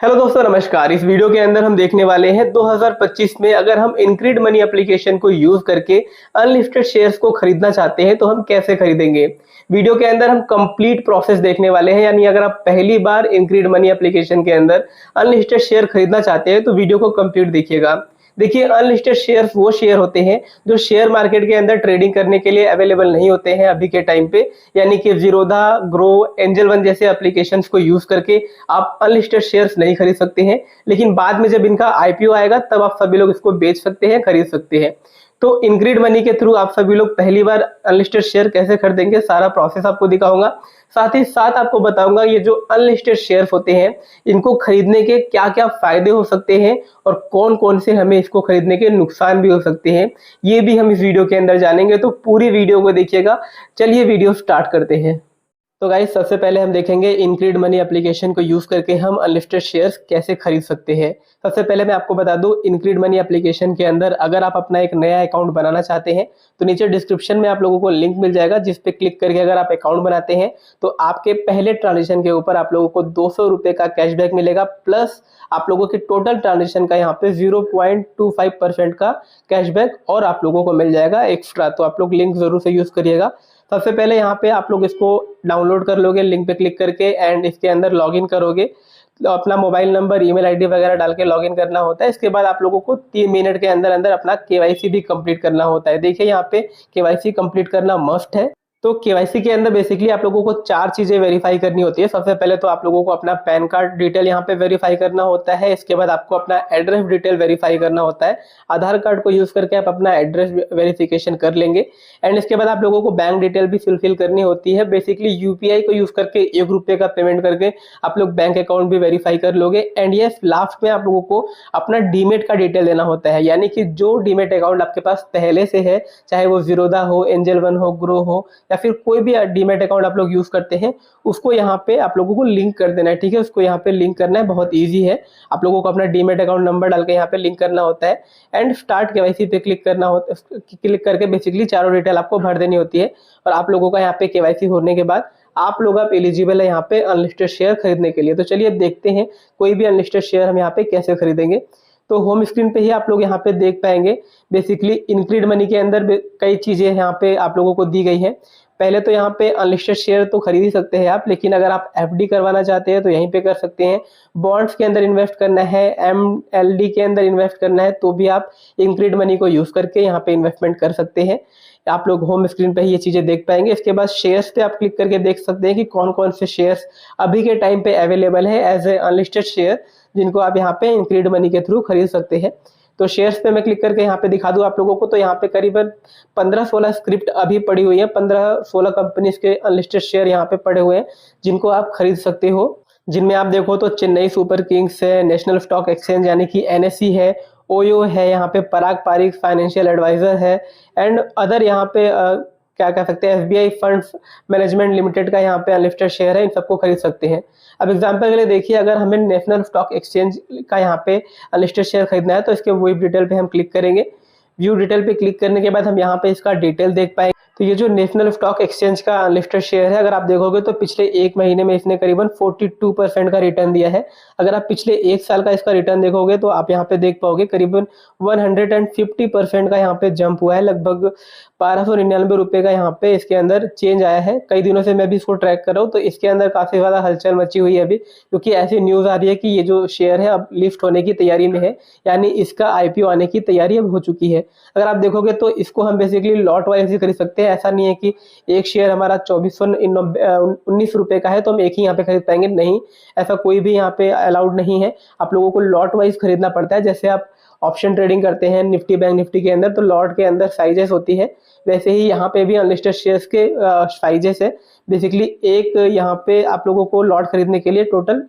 Hello दोस्तों, नमस्कार। इस वीडियो के अंदर हम देखने वाले हैं 2025 में अगर हम इनक्रीड मनी एप्लीकेशन को यूज करके अनलिस्टेड शेयर्स को खरीदना चाहते हैं तो हम कैसे खरीदेंगे। वीडियो के अंदर हम कंप्लीट प्रोसेस देखने वाले हैं, यानी अगर आप पहली बार इनक्रीड मनी एप्लीकेशन के अंदर अनलिस्टेड शेयर खरीदना चाहते हैं तो वीडियो को कंप्लीट देखिएगा। देखिए, अनलिस्टेड शेयर्स वो शेयर होते हैं जो शेयर मार्केट के अंदर ट्रेडिंग करने के लिए अवेलेबल नहीं होते हैं अभी के टाइम पे, यानी कि जीरोधा, ग्रो, एंजल वन जैसे एप्लीकेशंस को यूज करके आप अनलिस्टेड शेयर्स नहीं खरीद सकते हैं। लेकिन बाद में जब इनका आईपीओ आएगा तब आप सभी लोग इसको बेच सकते हैं, खरीद सकते हैं। तो इनक्रीड मनी के थ्रू आप सभी लोग पहली बार अनलिस्टेड शेयर कैसे खरीदेंगे, सारा प्रोसेस आपको दिखाऊंगा। साथ ही साथ आपको बताऊंगा ये जो अनलिस्टेड शेयर्स होते हैं इनको खरीदने के क्या क्या फायदे हो सकते हैं और कौन कौन से हमें इसको खरीदने के नुकसान भी हो सकते हैं, ये भी हम इस वीडियो के अंदर जानेंगे। तो पूरी वीडियो को देखिएगा। चलिए वीडियो स्टार्ट करते हैं। तो गाइस, सबसे पहले हम देखेंगे इनक्रीड मनी एप्लीकेशन को यूज करके हम अनलिस्टेड शेयर्स कैसे खरीद सकते हैं। सबसे पहले मैं आपको बता दूं, इनक्रीड मनी एप्लीकेशन के अंदर अगर आप अपना एक नया अकाउंट बनाना चाहते हैं तो नीचे डिस्क्रिप्शन में आप लोगों को लिंक मिल जाएगा, जिस पे क्लिक करके अगर आप अकाउंट बनाते हैं तो आपके पहले ट्रांजेक्शन के ऊपर आप लोगों को 200 रुपए का कैशबैक मिलेगा, प्लस आप लोगों के टोटल ट्रांजेक्शन का यहाँ पे 0.25% का कैशबैक और आप लोगों को मिल जाएगा एक्स्ट्रा। तो आप लोग लिंक जरूर से यूज करिएगा। सबसे पहले यहाँ पे आप लोग इसको डाउनलोड कर लोगे लिंक पे क्लिक करके, एंड इसके अंदर लॉगिन करोगे। तो अपना मोबाइल नंबर, ईमेल आईडी वगैरह डाल के लॉगिन करना होता है। इसके बाद आप लोगों को 3 मिनट के अंदर अंदर अपना केवाईसी भी कंप्लीट करना होता है। देखिए, यहाँ पे केवाईसी कंप्लीट करना मस्ट है। तो केवाईसी के अंदर बेसिकली आप लोगों को 4 चीजें वेरीफाई करनी होती है। सबसे पहले तो आप लोगों को अपना पैन कार्ड डिटेल यहाँ पे वेरीफाई करना होता है। इसके बाद आपको अपना एड्रेस डिटेल वेरीफाई करना होता है। आधार कार्ड को यूज करके आप अपना एड्रेस वेरिफिकेशन कर लेंगे। एंड इसके बाद आप लोगों को बैंक डिटेल भी फिल करनी होती है। बेसिकली यूपीआई को यूज करके 1 रुपये का पेमेंट करके आप लोग बैंक अकाउंट भी वेरीफाई कर लोगे। एंड ये लास्ट में आप लोगों को अपना डीमेट का डिटेल देना होता है, यानी कि जो डीमेट अकाउंट आपके पास पहले से है, चाहे वो जीरोधा हो, एंजल वन हो, ग्रो हो, या फिर कोई भी डीमेट अकाउंट आप लोग यूज करते हैं, उसको यहाँ पे आप लोगों को लिंक कर देना है। ठीक है, उसको यहाँ पे लिंक करना है, बहुत इजी है। आप लोगों को अपना डीमेट अकाउंट नंबर डाल के यहाँ पे लिंक करना होता है एंड स्टार्ट केवाईसी पे क्लिक करना होता है। क्लिक करके बेसिकली चारों डिटेल आपको भर देनी होती है और आप लोगों का यहाँ पे केवाईसी होने के बाद आप एलिजिबल है यहाँ पे अनलिस्टेड शेयर खरीदने के लिए। तो चलिए अब देखते हैं कोई भी अनलिस्टेड शेयर हम यहाँ पे कैसे खरीदेंगे। तो होम स्क्रीन पे ही आप लोग यहाँ पे देख पाएंगे, बेसिकली इनक्रीड मनी के अंदर कई चीजें यहाँ पे आप लोगों को दी गई हैं। पहले तो यहाँ पे अनलिस्टेड शेयर तो खरीद ही सकते हैं आप, लेकिन अगर आप एफडी करवाना चाहते हैं तो यहीं पे कर सकते हैं। बॉन्ड्स के अंदर इन्वेस्ट करना है, एमएलडी के अंदर इन्वेस्ट करना है, तो भी आप इनक्रीड मनी को यूज करके यहाँ पे इन्वेस्टमेंट कर सकते हैं। आप लोग होम स्क्रीन पे ही ये चीजें देख पाएंगे। इसके बाद शेयर्स पे आप क्लिक करके देख सकते हैं कि कौन कौन से शेयर्स अभी के टाइम पे अवेलेबल है एज ए अनलिस्टेड शेयर, जिनको आप यहाँ पे इनक्रीड मनी के थ्रू खरीद सकते हैं। तो शेयर्स पे मैं क्लिक करके यहाँ पे दिखा दूं आप लोगों को, तो यहाँ पे करीबन 15-16 स्क्रिप्ट अभी पड़ी हुई है। 15-16 कंपनीज के अनलिस्टेड शेयर यहाँ पे पड़े हुए हैं जिनको आप खरीद सकते हो। जिनमें आप देखो तो चेन्नई सुपर किंग्स है, नेशनल स्टॉक एक्सचेंज यानी कि एनएसई है, ओयो है, यहाँ पे पराग पारिक फाइनेंशियल एडवाइजर है, एंड अदर यहाँ पे क्या कह सकते हैं, एसबीआई फंड्स मैनेजमेंट लिमिटेड का यहाँ पे अनलिस्टेड शेयर है। इन सबको खरीद सकते हैं। अब एग्जांपल के लिए देखिए, अगर हमें नेशनल स्टॉक एक्सचेंज का यहाँ पे अनलिस्टेड शेयर खरीदना है तो इसके व्यू डिटेल पे हम क्लिक करेंगे। व्यू डिटेल पे क्लिक करने के बाद हम यहाँ पे इसका डिटेल देख पाएंगे। तो ये जो नेशनल स्टॉक एक्सचेंज का अनलिस्टेड शेयर है, अगर आप देखोगे तो पिछले 1 महीने में इसने करीबन 42% का रिटर्न दिया है। अगर आप पिछले 1 साल का इसका रिटर्न देखोगे तो आप यहाँ पे देख पाओगे करीबन 150% का यहाँ पे जंप हुआ है। लगभग 1299 रुपए का यहाँ पे इसके अंदर चेंज आया है। कई दिनों से मैं भी इसको ट्रैक कर रहा हूँ, तो इसके अंदर काफी ज्यादा हलचल मची हुई है अभी, क्योंकि ऐसी न्यूज आ रही है कि ये जो शेयर है अब लिस्ट होने की तैयारी में है, यानी इसका आईपीओ आने की तैयारी अब हो चुकी है। अगर आप देखोगे तो इसको हम बेसिकली लॉट वाइज ही खरीद सकते हैं। ऐसा नहीं है कि एक शेयर हमारा 2419 रुपए का है तो हम एक ही यहाँ पे खरीद पाएंगे, नहीं, ऐसा कोई भी यहाँ पे अलाउड नहीं है। आप लोगों को लॉट वाइज खरीदना पड़ता है। जैसे आप ऑप्शन ट्रेडिंग करते हैं निफ्टी बैंक निफ्टी के अंदर, तो लॉट के अंदर साइजेस होती है, वैसे ही यहाँ पे भी अनलिस्टेड शेयर्स के साइजेस है। बेसिकली एक यहाँ पे आप लोगों को लॉट खरीदने के लिए टोटल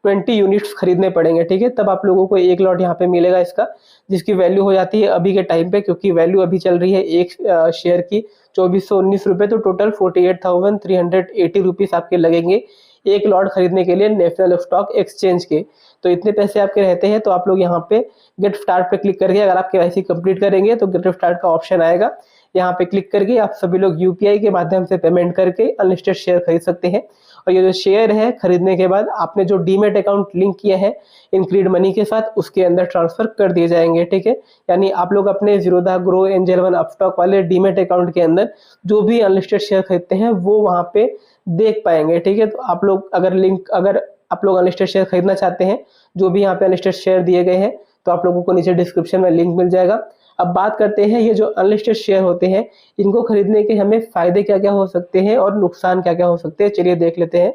20 यूनिट्स खरीदने पड़ेंगे। ठीक है, तब आप लोगों को एक लॉट यहाँ पे मिलेगा इसका, जिसकी वैल्यू हो जाती है अभी के टाइम पे, क्योंकि वैल्यू अभी चल रही है एक शेयर की 2419 रुपए, तो टोटल 48,380 रुपीज आपके लगेंगे एक लॉट खरीदने के लिए नेशनल स्टॉक एक्सचेंज के। तो इतने पैसे आपके रहते हैं। तो आप लोग यहाँ पे गेट स्टार्ट पे क्लिक करके अगर आप केवाईसी कंप्लीट करेंगे तो गेट स्टार्ट का ऑप्शन आएगा। यहाँ पे क्लिक करके आप सभी लोग यूपीआई के माध्यम से पेमेंट करके अनलिस्टेड शेयर खरीद सकते हैं। और ये जो शेयर है खरीदने के बाद आपने जो डीमेट अकाउंट लिंक किया है इनक्रीड मनी के साथ उसके अंदर ट्रांसफर कर दिए जाएंगे, ठीक है। यानी आप लोग अपने Zerodha, grow, angel one, Upstox वाले डीमेट अकाउंट के अंदर जो भी अनलिस्टेड शेयर खरीदते हैं वो वहाँ पे देख पाएंगे, ठीक है। तो आप लोग अगर आप लोग अनलिस्टेड शेयर खरीदना चाहते हैं, जो भी यहाँ पे अनलिस्टेड शेयर दिए गए हैं, तो आप लोगों को नीचे डिस्क्रिप्शन में लिंक मिल जाएगा। अब बात करते हैं ये जो अनलिस्टेड शेयर होते हैं इनको खरीदने के हमें फायदे क्या क्या हो सकते हैं और नुकसान क्या क्या हो सकते हैं, चलिए देख लेते हैं।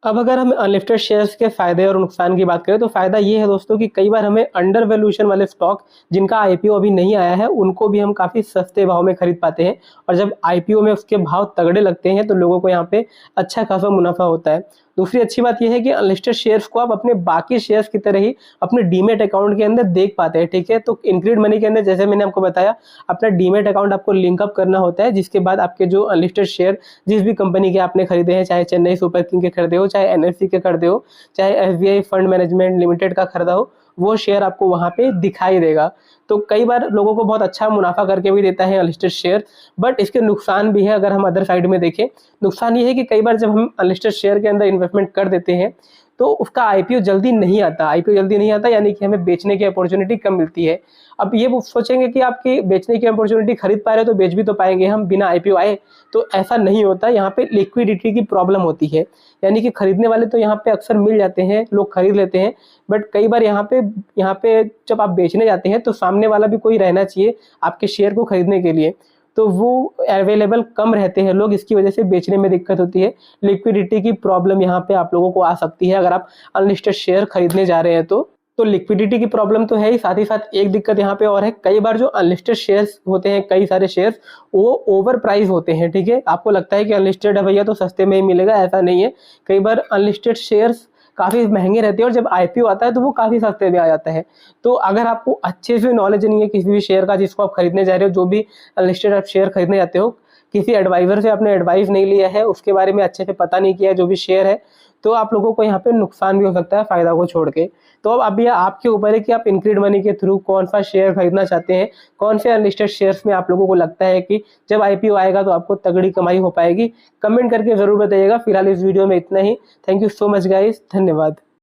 अब अगर हम अनलिस्टेड शेयर्स के फायदे और नुकसान की बात करें तो फायदा ये है दोस्तों कि कई बार हमें अंडर वैल्यूएशन वाले स्टॉक जिनका आईपीओ अभी नहीं आया है उनको भी हम काफ़ी सस्ते भाव में खरीद पाते हैं, और जब आईपीओ में उसके भाव तगड़े लगते हैं तो लोगों को यहाँ पे अच्छा खासा मुनाफा होता है। दूसरी अच्छी बात यह है कि अनलिस्टेड शेयर्स को आप अपने बाकी शेयर्स की तरह ही अपने डीमेट अकाउंट के अंदर देख पाते हैं, ठीक है। तो इनक्रीड मनी के अंदर जैसे मैंने आपको बताया अपना डीमेट अकाउंट आपको लिंकअप करना होता है, जिसके बाद आपके जो अनलिस्टेड शेयर जिस भी कंपनी के आपने खरीदे हैं, चाहे चेन्नई सुपर किंग के खरीदे हो, चाहे एनएससी के खरीदे हो, चाहे एसबीआई फंड मैनेजमेंट लिमिटेड का खरीदा हो, वो शेयर आपको वहाँ पे दिखाई देगा। तो कई बार लोगों को बहुत अच्छा मुनाफा करके भी देता है अनलिस्टेड शेयर, बट इसके नुकसान भी है। अगर हम अदर साइड में देखें, नुकसान ये है कि कई बार जब हम अनलिस्टेड शेयर के अंदर इन्वेस्टमेंट कर देते हैं तो उसका आईपीओ जल्दी नहीं आता, यानी कि हमें बेचने की अपॉर्चुनिटी कम मिलती है। अब ये वो सोचेंगे कि आपकी बेचने की अपॉर्चुनिटी खरीद पा रहे तो बेच भी तो पाएंगे हम बिना आईपीओ आए, तो ऐसा नहीं होता। यहाँ पे लिक्विडिटी की प्रॉब्लम होती है, यानी कि खरीदने वाले तो यहाँ पे अक्सर मिल जाते हैं, लोग खरीद लेते हैं, बट कई बार यहाँ पे जब आप बेचने जाते हैं तो सामने वाला भी कोई रहना चाहिए आपके शेयर को खरीदने के लिए, तो वो अवेलेबल कम रहते हैं लोग, इसकी वजह से बेचने में दिक्कत होती है। लिक्विडिटी की प्रॉब्लम यहाँ पे आप लोगों को आ सकती है अगर आप अनलिस्टेड शेयर खरीदने जा रहे हैं तो लिक्विडिटी की प्रॉब्लम तो है ही, साथ ही साथ एक दिक्कत यहाँ पे और है, कई बार जो अनलिस्टेड शेयर्स होते हैं, कई सारे शेयर्स वो ओवर प्राइस होते हैं, ठीक है। आपको लगता है कि अनलिस्टेड है भैया तो सस्ते में ही मिलेगा, ऐसा नहीं है। कई बार अनलिस्टेड शेयर्स काफ़ी महंगे रहते हैं और जब आईपीओ आता है तो वो काफ़ी सस्ते में आ जाता है। तो अगर आपको अच्छे से नॉलेज नहीं है किसी भी शेयर का जिसको आप खरीदने जा रहे हो, जो भी अनलिस्टेड आप शेयर खरीदने जाते हो, किसी एडवाइजर से आपने एडवाइस नहीं लिया है, उसके बारे में अच्छे से पता नहीं किया है जो भी शेयर है, तो आप लोगों को यहाँ पे नुकसान भी हो सकता है फायदा को छोड़ के। तो अब यह आपके ऊपर है कि आप इनक्रीड मनी के थ्रू कौन सा शेयर खरीदना चाहते हैं, कौन से अनलिस्टेड शेयर्स में आप लोगों को लगता है कि जब आईपीओ आएगा तो आपको तगड़ी कमाई हो पाएगी। कमेंट करके जरूर बताइएगा। फिलहाल इस वीडियो में इतना ही। Thank you so much guys, धन्यवाद।